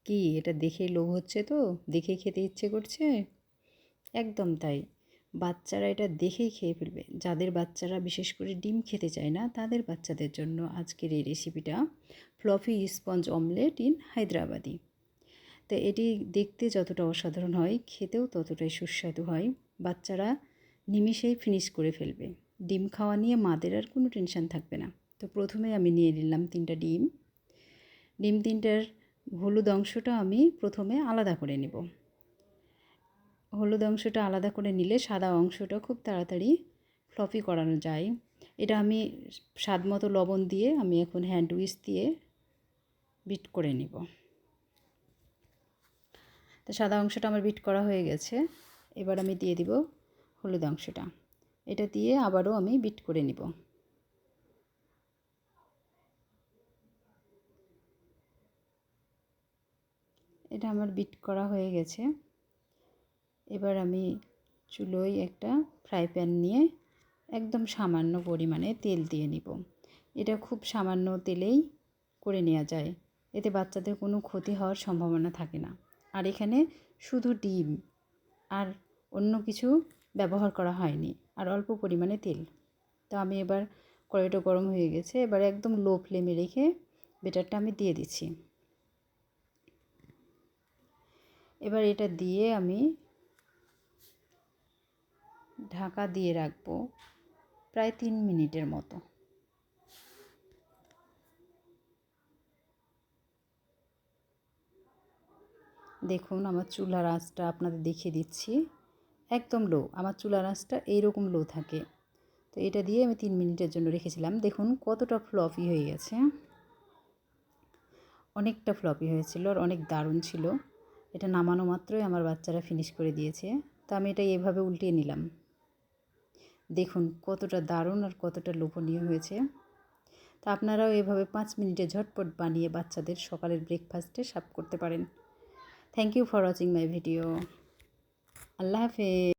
কি এটা দেখেই লোভ হচ্ছে তো? দেখেই খেতে ইচ্ছে করছে? একদম তাই। বাচ্চারা এটা দেখেই খেয়ে ফেলবে। যাদের বাচ্চারা বিশেষ করে ডিম খেতে চায় না, তাদের বাচ্চাদের জন্য আজকের এই রেসিপিটা fluffy sponge omelette in Hyderabadi. তো এটি দেখতে যতটা অসাধারণ হয়, খেতেও ততটাই সুস্বাদু হয়। বাচ্চারা নিমিষেই ফিনিশ করে ফেলবে। ডিম খাওয়া নিয়ে মাদের আর কোনো টেনশন থাকবে না। তো প্রথমে আমি নিয়ে নিলাম 3টা ডিম। ডিম 3টার হলুদ অংশটা আমি প্রথমে আলাদা করে নেব। হলুদ অংশটা আলাদা করে নিলে সাদা অংশটা খুব তাড়াতাড়ি ফ্লফি করানো যায়। এটা আমি স্বাদ মতো লবণ দিয়ে আমি এখন হ্যান্ড উইচ দিয়ে বিট করে নিব। তো সাদা অংশটা আমার বিট করা হয়ে গেছে। এবার আমি দিয়ে দিব হলুদ অংশটা। এটা দিয়ে আবারও আমি বিট করে নিব। এটা আমার বিট করা হয়ে গেছে। এবার আমি চুলোয় একটা ফ্রাই প্যান নিয়ে একদম সামান্য পরিমাণে তেল দিয়ে নিব। এটা খুব সামান্য তেলেই করে নেওয়া যায়। এতে বাচ্চাদের কোনো ক্ষতি হওয়ার সম্ভাবনা থাকে না। আর এখানে শুধু ডিম আর অন্য কিছু ব্যবহার করা হয়নি, আর অল্প পরিমাণে তেল। তো আমি এবার কড়াইটা গরম হয়ে গেছে, এবার একদম লো ফ্লেমে রেখে বেটারটা আমি দিয়ে দিচ্ছি। এবার এটা দিয়ে আমি ঢাকা দিয়ে রাখবো প্রায় 3 মিনিটের মতো। দেখুন আমার চুলার আঁচটা আপনাদের দেখিয়ে দিচ্ছি, একদম লো। আমার চুলার আঁচটা এইরকম লো থাকে। তো এটা দিয়ে আমি 3 মিনিটের জন্য রেখেছিলাম। দেখুন কতটা ফ্লফি হয়ে গেছে। অনেকটা ফ্লপি হয়েছিল আর অনেক দারুণ ছিল। এটা নামানো মাত্রই আমার বাচ্চারা ফিনিশ করে দিয়েছে। তো আমি এটা এভাবে উল্টিয়ে নিলাম। দেখুন কতটা দারুণ আর কতটা লোভনীয় হয়েছে। তা আপনারাও এভাবে 5 মিনিটে ঝটপট বানিয়ে বাচ্চাদের সকালের ব্রেকফাস্টে সার্ভ করতে পারেন। Thank you for watching my video. আল্লাহ হাফেজ।